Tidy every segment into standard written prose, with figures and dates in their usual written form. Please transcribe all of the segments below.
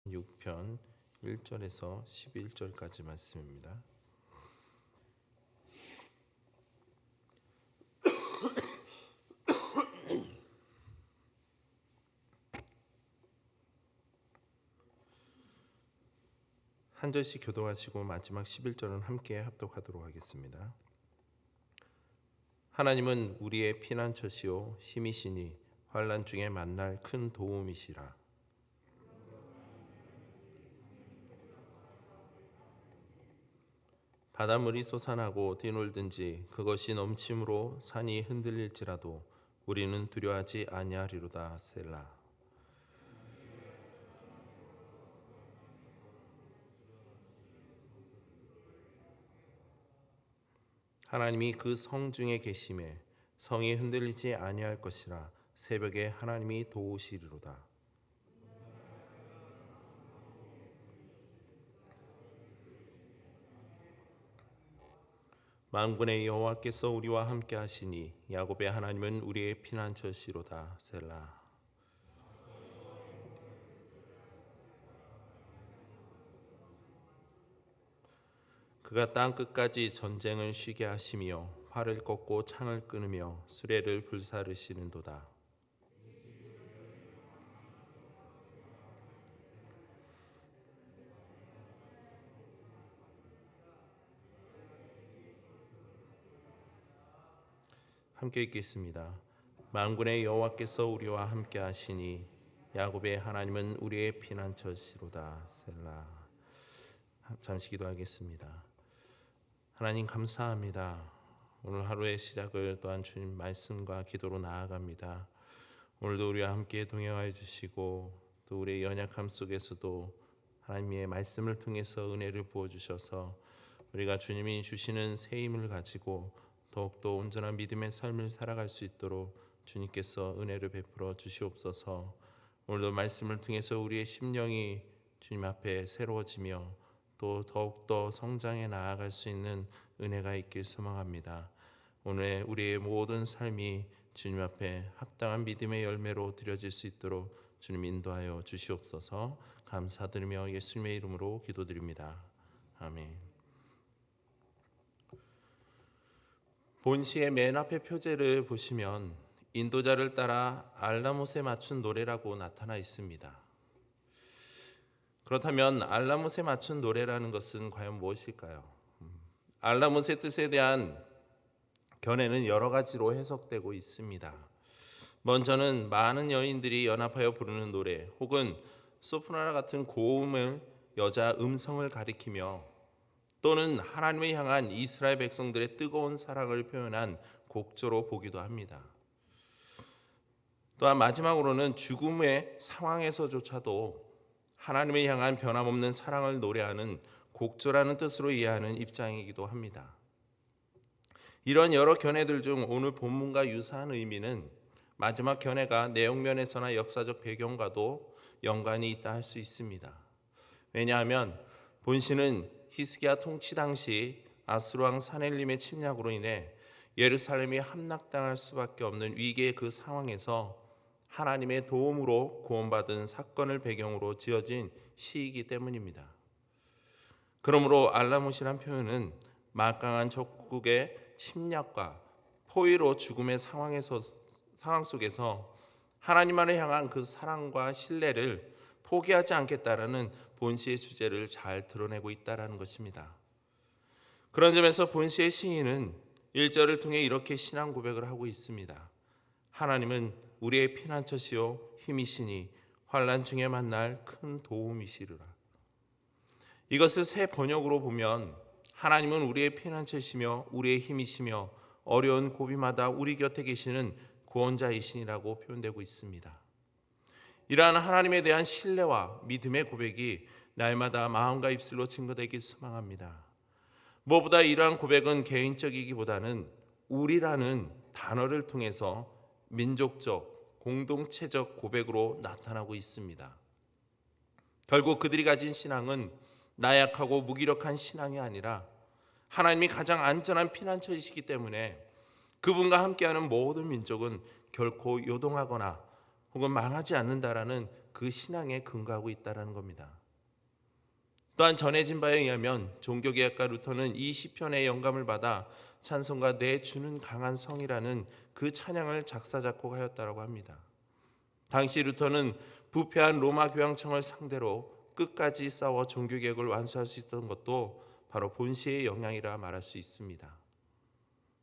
6편 1절에서 11절까지 말씀입니다. 한 절씩 교독하시고 마지막 11절은 함께 합독하도록 하겠습니다. 하나님은 우리의 피난처시요 힘이시니 환난 중에 만날 큰 도움이시라. 바닷물이 솟아나고 뛰놀든지 그것이 넘침으로 산이 흔들릴지라도 우리는 두려워하지 아니하리로다. 셀라. 하나님이 그 성 중에 계심에 성이 흔들리지 아니할 것이라. 새벽에 하나님이 도우시리로다. 만군의 여호와께서 우리와 함께 하시니 야곱의 하나님은 우리의 피난처시로다. 셀라. 그가 땅 끝까지 전쟁을 쉬게 하시며 활을 꺾고 창을 끊으며 수레를 불사르시는도다. 함께 읽겠습니다. 만군의 여호와께서 우리와 함께 하시니 야곱의 하나님은 우리의 피난처시로다. 셀라. 잠시 기도하겠습니다. 하나님 감사합니다. 오늘 하루의 시작을 또한 주님 말씀과 기도로 나아갑니다. 오늘도 우리와 함께 동행하여 주시고 또 우리의 연약함 속에서도 하나님의 말씀을 통해서 은혜를 부어주셔서 우리가 주님이 주시는 새 힘을 가지고 더욱더 온전한 믿음의 삶을 살아갈 수 있도록 주님께서 은혜를 베풀어 주시옵소서. 오늘도 말씀을 통해서 우리의 심령이 주님 앞에 새로워지며 또 더욱더 성장해 나아갈 수 있는 은혜가 있길 소망합니다. 오늘 우리의 모든 삶이 주님 앞에 합당한 믿음의 열매로 드려질 수 있도록 주님 인도하여 주시옵소서. 감사드리며 예수님의 이름으로 기도드립니다. 아멘. 본시의 맨 앞에 표제를 보시면 인도자를 따라 알라못에 맞춘 노래라고 나타나 있습니다. 그렇다면 알라못에 맞춘 노래라는 것은 과연 무엇일까요? 알라못의 뜻에 대한 견해는 여러 가지로 해석되고 있습니다. 먼저는 많은 여인들이 연합하여 부르는 노래 혹은 소프라노 같은 고음을 여자 음성을 가리키며 또는 하나님을 향한 이스라엘 백성들의 뜨거운 사랑을 표현한 곡조로 보기도 합니다. 또한 마지막으로는 죽음의 상황에서조차도 하나님을 향한 변함없는 사랑을 노래하는 곡조라는 뜻으로 이해하는 입장이기도 합니다. 이런 여러 견해들 중 오늘 본문과 유사한 의미는 마지막 견해가 내용면에서나 역사적 배경과도 연관이 있다 할 수 있습니다. 왜냐하면 본시는 히스기야 통치 당시 아수르 왕 사넬림의 침략으로 인해 예루살렘이 함락당할 수밖에 없는 위기의 그 상황에서 하나님의 도움으로 구원받은 사건을 배경으로 지어진 시이기 때문입니다. 그러므로 알라못이란 표현은 막강한 적국의 침략과 포위로 죽음의 상황 속에서 하나님만을 향한 그 사랑과 신뢰를 포기하지 않겠다라는 본시의 주제를 잘 드러내고 있다는 것입니다. 그런 점에서 본시의 시인은 1절을 통해 이렇게 신앙 고백을 하고 있습니다. 하나님은 우리의 피난처시요 힘이시니 환난 중에 만날 큰 도움이시리라. 이것을 새 번역으로 보면 하나님은 우리의 피난처시며 우리의 힘이시며 어려운 고비마다 우리 곁에 계시는 구원자이시니라고 표현되고 있습니다. 이러한 하나님에 대한 신뢰와 믿음의 고백이 날마다 마음과 입술로 증거되길 소망합니다. 무엇보다 이러한 고백은 개인적이기보다는 우리라는 단어를 통해서 민족적, 공동체적 고백으로 나타나고 있습니다. 결국 그들이 가진 신앙은 나약하고 무기력한 신앙이 아니라 하나님이 가장 안전한 피난처이시기 때문에 그분과 함께하는 모든 민족은 결코 요동하거나 혹은 망하지 않는다라는 그 신앙에 근거하고 있다는 겁니다. 또한 전해진 바에 의하면 종교개혁가 루터는 이 시편의 영감을 받아 찬송가 내 주는 강한 성이라는 그 찬양을 작사 작곡하였다고 합니다. 당시 루터는 부패한 로마 교황청을 상대로 끝까지 싸워 종교개혁을 완수할 수 있었던 것도 바로 본시의 영향이라 말할 수 있습니다.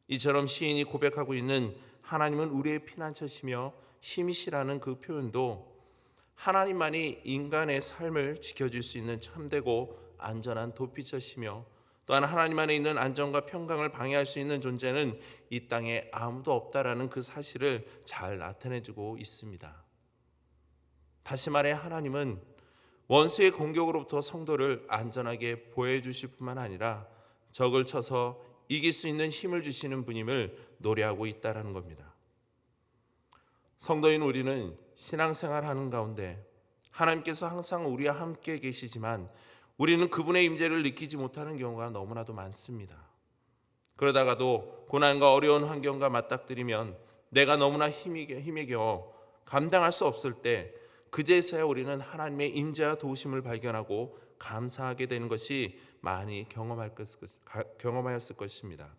이처럼 시인이 고백하고 있는 하나님은 우리의 피난처시며 힘이시라는 그 표현도 하나님만이 인간의 삶을 지켜줄 수 있는 참되고 안전한 도피처시며 또한 하나님 안에 있는 안정과 평강을 방해할 수 있는 존재는 이 땅에 아무도 없다라는 그 사실을 잘 나타내주고 있습니다. 다시 말해 하나님은 원수의 공격으로부터 성도를 안전하게 보호해 주실 뿐만 아니라 적을 쳐서 이길 수 있는 힘을 주시는 분임을 노래하고 있다는 겁니다. 성도인 우리는 신앙생활하는 가운데 하나님께서 항상 우리와 함께 계시지만 우리는 그분의 임재를 느끼지 못하는 경우가 너무나도 많습니다. 그러다가도 고난과 어려운 환경과 맞닥뜨리면 내가 너무나 힘에 겨워 감당할 수 없을 때 그제서야 우리는 하나님의 임재와 도우심을 발견하고 감사하게 되는 것이 많이 경험하였을 것입니다.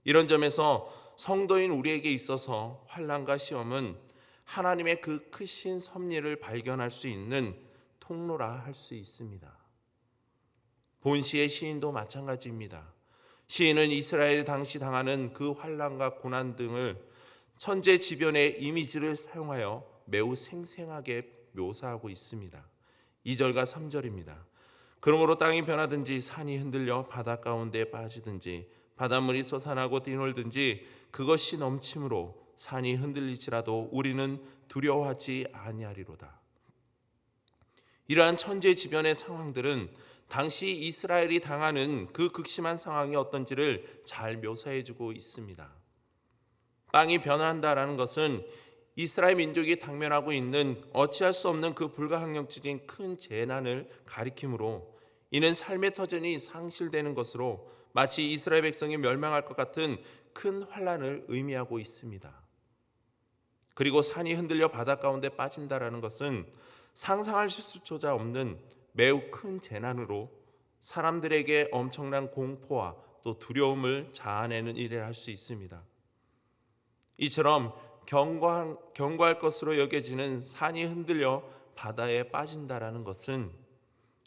이런 점에서 성도인 우리에게 있어서 환난과 시험은 하나님의 그 크신 섭리를 발견할 수 있는 통로라 할 수 있습니다. 본시의 시인도 마찬가지입니다. 시인은 이스라엘이 당시 당하는 그 환난과 고난 등을 천재지변의 이미지를 사용하여 매우 생생하게 묘사하고 있습니다. 2절과 3절입니다. 그러므로 땅이 변하든지 산이 흔들려 바다 가운데 빠지든지 바닷물이 솟아나고 뛰놀든지 그것이 넘침으로 산이 흔들릴지라도 우리는 두려워하지 아니하리로다. 이러한 천재지변의 상황들은 당시 이스라엘이 당하는 그 극심한 상황이 어떤지를 잘 묘사해주고 있습니다. 땅이 변한다라는 것은 이스라엘 민족이 당면하고 있는 어찌할 수 없는 그 불가항력적인 큰 재난을 가리키므로 이는 삶의 터전이 상실되는 것으로 마치 이스라엘 백성이 멸망할 것 같은 큰 환난을 의미하고 있습니다. 그리고 산이 흔들려 바다 가운데 빠진다라는 것은 상상할 수조차 없는 매우 큰 재난으로 사람들에게 엄청난 공포와 또 두려움을 자아내는 일을 할 수 있습니다. 이처럼 경고할 것으로 여겨지는 산이 흔들려 바다에 빠진다라는 것은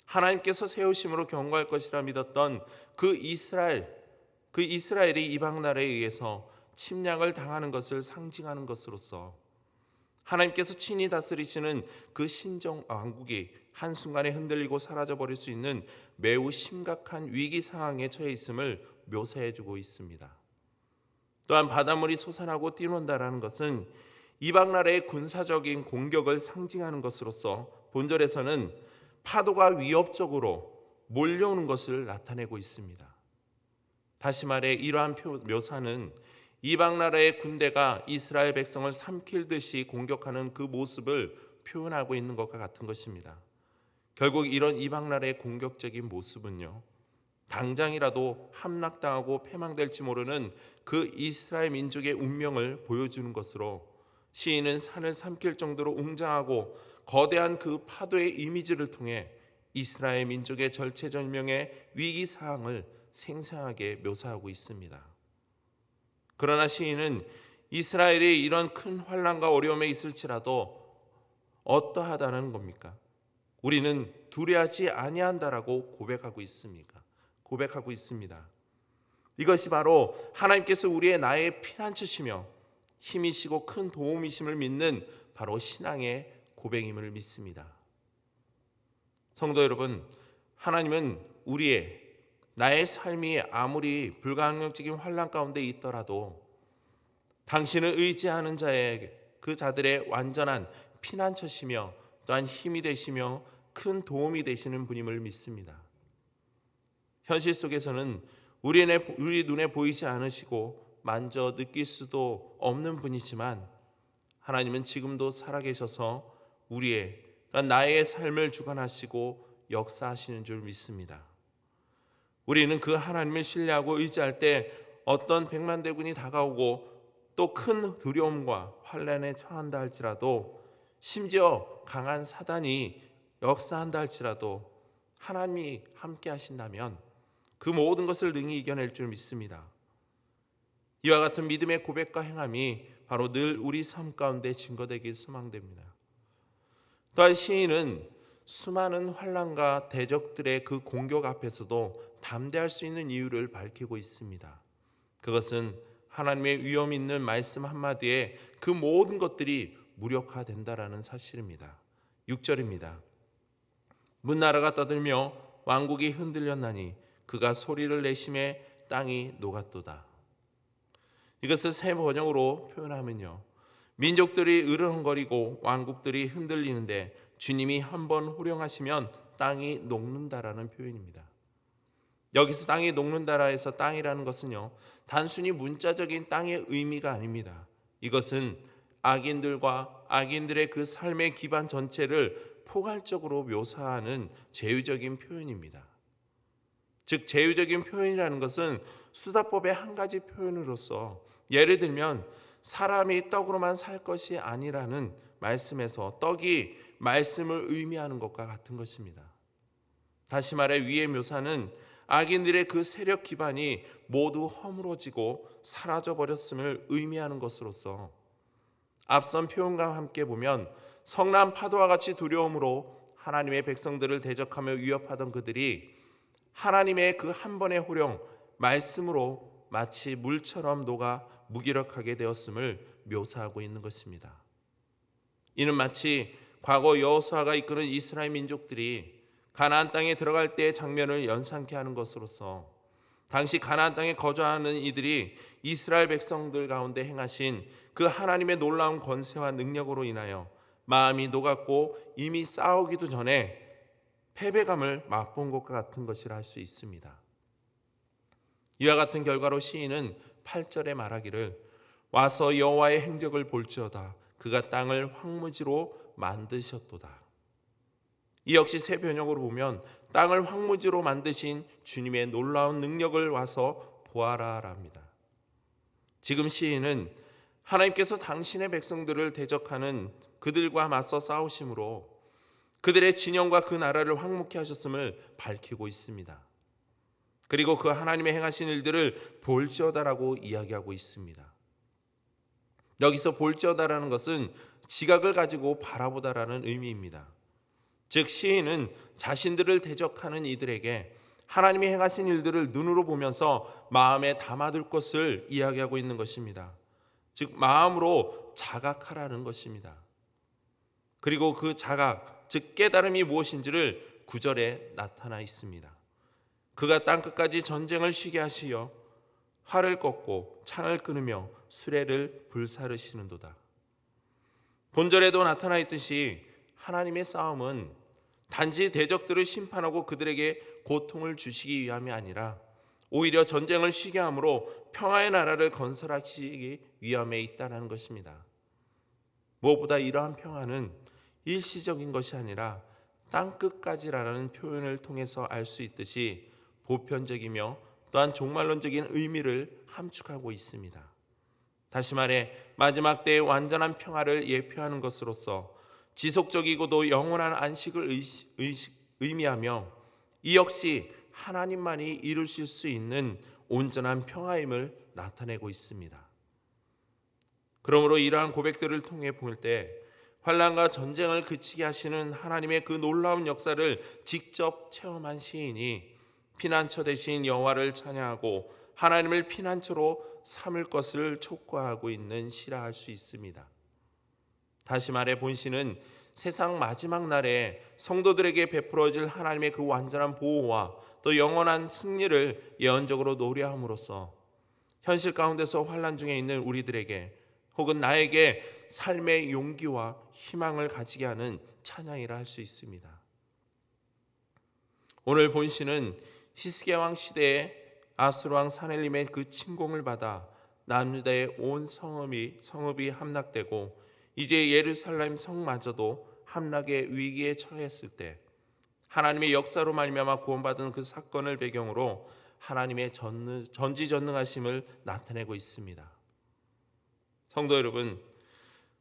하나님께서 세우심으로 경고할 것이라 믿었던 그 이스라엘이 이방 나라에 의해서 침략을 당하는 것을 상징하는 것으로서 하나님께서 친히 다스리시는 그 신정 왕국이 한순간에 흔들리고 사라져버릴 수 있는 매우 심각한 위기 상황에 처해 있음을 묘사해주고 있습니다. 또한 바닷물이 솟아나고 뛰논다라는 것은 이방 나라의 군사적인 공격을 상징하는 것으로서 본절에서는 파도가 위협적으로 몰려오는 것을 나타내고 있습니다. 다시 말해 이러한 묘사는 이방 나라의 군대가 이스라엘 백성을 삼킬듯이 공격하는 그 모습을 표현하고 있는 것과 같은 것입니다. 결국 이런 이방 나라의 공격적인 모습은요, 당장이라도 함락당하고 패망될지 모르는 그 이스라엘 민족의 운명을 보여주는 것으로 시인은 산을 삼킬 정도로 웅장하고 거대한 그 파도의 이미지를 통해 이스라엘 민족의 절체절명의 위기 상황을 생생하게 묘사하고 있습니다. 그러나 시인은 이스라엘이 이런 큰 환난과 어려움에 있을지라도 어떠하다는 겁니까? 우리는 두려워하지 아니한다라고 고백하고 있습니다. 이것이 바로 하나님께서 우리의 나의 피난처시며 힘이시고 큰 도움이심을 믿는 바로 신앙의 고백임을 믿습니다. 성도 여러분, 하나님은 나의 삶이 아무리 불가항력적인 환난 가운데 있더라도 당신을 의지하는 그 자들의 완전한 피난처시며 또한 힘이 되시며 큰 도움이 되시는 분임을 믿습니다. 현실 속에서는 우리 눈에 보이지 않으시고 만져 느낄 수도 없는 분이지만 하나님은 지금도 살아계셔서 나의 삶을 주관하시고 역사하시는 줄 믿습니다. 우리는 그 하나님을 신뢰하고 의지할 때 어떤 백만대군이 다가오고 또 큰 두려움과 환난에 처한다 할지라도 심지어 강한 사단이 역사한다 할지라도 하나님이 함께 하신다면 그 모든 것을 능히 이겨낼 줄 믿습니다. 이와 같은 믿음의 고백과 행함이 바로 늘 우리 삶 가운데 증거되길 소망됩니다. 또한 시인은 수많은 환난과 대적들의 그 공격 앞에서도 담대할 수 있는 이유를 밝히고 있습니다. 그것은 하나님의 위엄 있는 말씀 한마디에 그 모든 것들이 무력화된다라는 사실입니다. 6절입니다. 문나라가 떠들며 왕국이 흔들렸나니 그가 소리를 내심에 땅이 녹았도다. 이것을 새 번역으로 표현하면요, 민족들이 으르렁거리고 왕국들이 흔들리는데 주님이 한번 호령하시면 땅이 녹는다라는 표현입니다. 여기서 땅이 녹는다라 해서 땅이라는 것은요, 단순히 문자적인 땅의 의미가 아닙니다. 이것은 악인들과 악인들의 그 삶의 기반 전체를 포괄적으로 묘사하는 제휴적인 표현입니다. 즉 제휴적인 표현이라는 것은 수사법의 한 가지 표현으로서, 예를 들면 사람이 떡으로만 살 것이 아니라는 말씀에서 떡이 말씀을 의미하는 것과 같은 것입니다. 다시 말해 위의 묘사는 악인들의 그 세력 기반이 모두 허물어지고 사라져버렸음을 의미하는 것으로서, 앞선 표현과 함께 보면 성난 파도와 같이 두려움으로 하나님의 백성들을 대적하며 위협하던 그들이 하나님의 그 한 번의 호령 말씀으로 마치 물처럼 녹아 무기력하게 되었음을 묘사하고 있는 것입니다. 이는 마치 과거 여호수아가 이끄는 이스라엘 민족들이 가나안 땅에 들어갈 때의 장면을 연상케 하는 것으로서, 당시 가나안 땅에 거주하는 이들이 이스라엘 백성들 가운데 행하신 그 하나님의 놀라운 권세와 능력으로 인하여 마음이 녹았고 이미 싸우기도 전에 패배감을 맛본 것과 같은 것이라 할 수 있습니다. 이와 같은 결과로 시인은 8절에 말하기를 와서 여호와의 행적을 볼지어다 그가 땅을 황무지로 만드셨도다. 이 역시 새 번역으로 보면 땅을 황무지로 만드신 주님의 놀라운 능력을 와서 보아라 합니다. 지금 시인은 하나님께서 당신의 백성들을 대적하는 그들과 맞서 싸우심으로 그들의 진영과 그 나라를 황무케 하셨음을 밝히고 있습니다. 그리고 그 하나님의 행하신 일들을 볼지어다라고 이야기하고 있습니다. 여기서 볼지어다라는 것은 지각을 가지고 바라보다라는 의미입니다. 즉 시인은 자신들을 대적하는 이들에게 하나님이 행하신 일들을 눈으로 보면서 마음에 담아둘 것을 이야기하고 있는 것입니다. 즉 마음으로 자각하라는 것입니다. 그리고 그 자각, 즉 깨달음이 무엇인지를 9절에 나타나 있습니다. 그가 땅끝까지 전쟁을 쉬게 하시어 활을 꺾고 창을 끊으며 수레를 불사르시는도다. 본절에도 나타나 있듯이 하나님의 싸움은 단지 대적들을 심판하고 그들에게 고통을 주시기 위함이 아니라 오히려 전쟁을 쉬게 함으로 평화의 나라를 건설하시기 위함에 있다는 것입니다. 무엇보다 이러한 평화는 일시적인 것이 아니라 땅끝까지라는 표현을 통해서 알 수 있듯이 보편적이며 또한 종말론적인 의미를 함축하고 있습니다. 다시 말해 마지막 때의 완전한 평화를 예표하는 것으로서 지속적이고도 영원한 안식을 의미하며 이 역시 하나님만이 이루실 수 있는 온전한 평화임을 나타내고 있습니다. 그러므로 이러한 고백들을 통해 볼 때 환난과 전쟁을 그치게 하시는 하나님의 그 놀라운 역사를 직접 체험한 시인이 피난처 되신 여호와를 찬양하고 하나님을 피난처로 삼을 것을 촉구하고 있는 시라 할 수 있습니다. 다시 말해 본시는 세상 마지막 날에 성도들에게 베풀어질 하나님의 그 완전한 보호와 또 영원한 승리를 예언적으로 노래함으로써 현실 가운데서 환난 중에 있는 우리들에게 혹은 나에게 삶의 용기와 희망을 가지게 하는 찬양이라 할 수 있습니다. 오늘 본시는 히스기야 왕 시대에 아수르 왕 사넬림의 그 침공을 받아 남유다의 온 성읍이 함락되고 이제 예루살렘 성마저도 함락의 위기에 처했을 때 하나님의 역사로 말미암아 구원받은 그 사건을 배경으로 하나님의 전지전능하심을 나타내고 있습니다. 성도 여러분,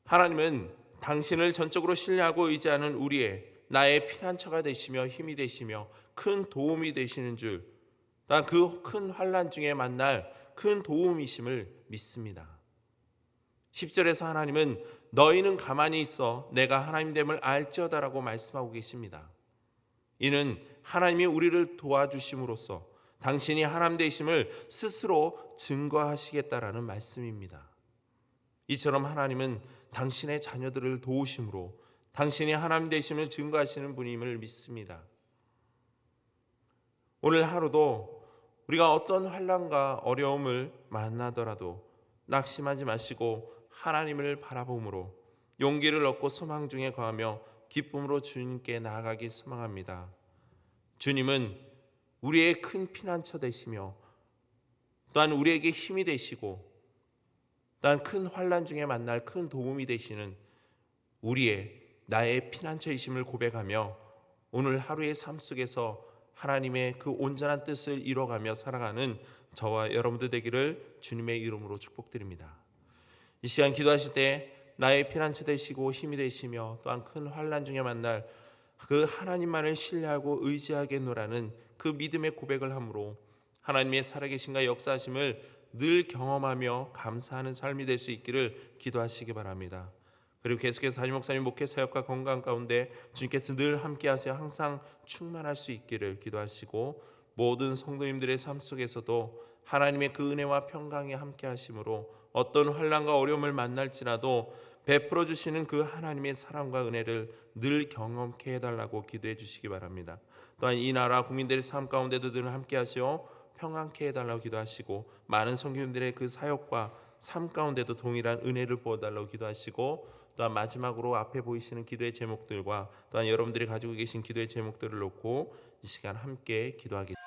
하나님은 당신을 전적으로 신뢰하고 의지하는 우리의 나의 피난처가 되시며 힘이 되시며 큰 도움이 되시는 줄, 난 그 큰 환난 중에 만날 큰 도움이심을 믿습니다. 10절에서 하나님은 너희는 가만히 있어 내가 하나님됨을 알지어다라고 말씀하고 계십니다. 이는 하나님이 우리를 도와주심으로써 당신이 하나님 되심을 스스로 증거하시겠다라는 말씀입니다. 이처럼 하나님은 당신의 자녀들을 도우심으로 당신이 하나님 되심을 증거하시는 분임을 믿습니다. 오늘 하루도 우리가 어떤 환난과 어려움을 만나더라도 낙심하지 마시고 하나님을 바라봄으로 용기를 얻고 소망 중에 거하며 기쁨으로 주님께 나아가기 소망합니다. 주님은 우리의 큰 피난처 되시며 또한 우리에게 힘이 되시고 또한 큰 환난 중에 만날 큰 도움이 되시는 우리의 나의 피난처이심을 고백하며 오늘 하루의 삶 속에서 하나님의 그 온전한 뜻을 이뤄가며 살아가는 저와 여러분들 되기를 주님의 이름으로 축복드립니다. 이 시간 기도하실 때 나의 피난처 되시고 힘이 되시며 또한 큰 환난 중에 만날 그 하나님만을 신뢰하고 의지하겠노라는 그 믿음의 고백을 함으로 하나님의 살아계신가 역사하심을 늘 경험하며 감사하는 삶이 될 수 있기를 기도하시기 바랍니다. 그리고 계속해서 담임 목사님 목회 사역과 건강 가운데 주님께서 늘 함께하셔 항상 충만할 수 있기를 기도하시고 모든 성도님들의 삶 속에서도 하나님의 그 은혜와 평강이 함께하심으로 어떤 환난과 어려움을 만날지라도 베풀어 주시는 그 하나님의 사랑과 은혜를 늘 경험케 해달라고 기도해 주시기 바랍니다. 또한 이 나라 국민들의 삶 가운데도 늘 함께하시어 평안케 해달라고 기도하시고 많은 성도님들의 그 사역과 삶 가운데도 동일한 은혜를 부어달라고 기도하시고 또한 마지막으로 앞에 보이시는 기도의 제목들과 또한 여러분들이 가지고 계신 기도의 제목들을 놓고 이 시간 함께 기도하겠습니다.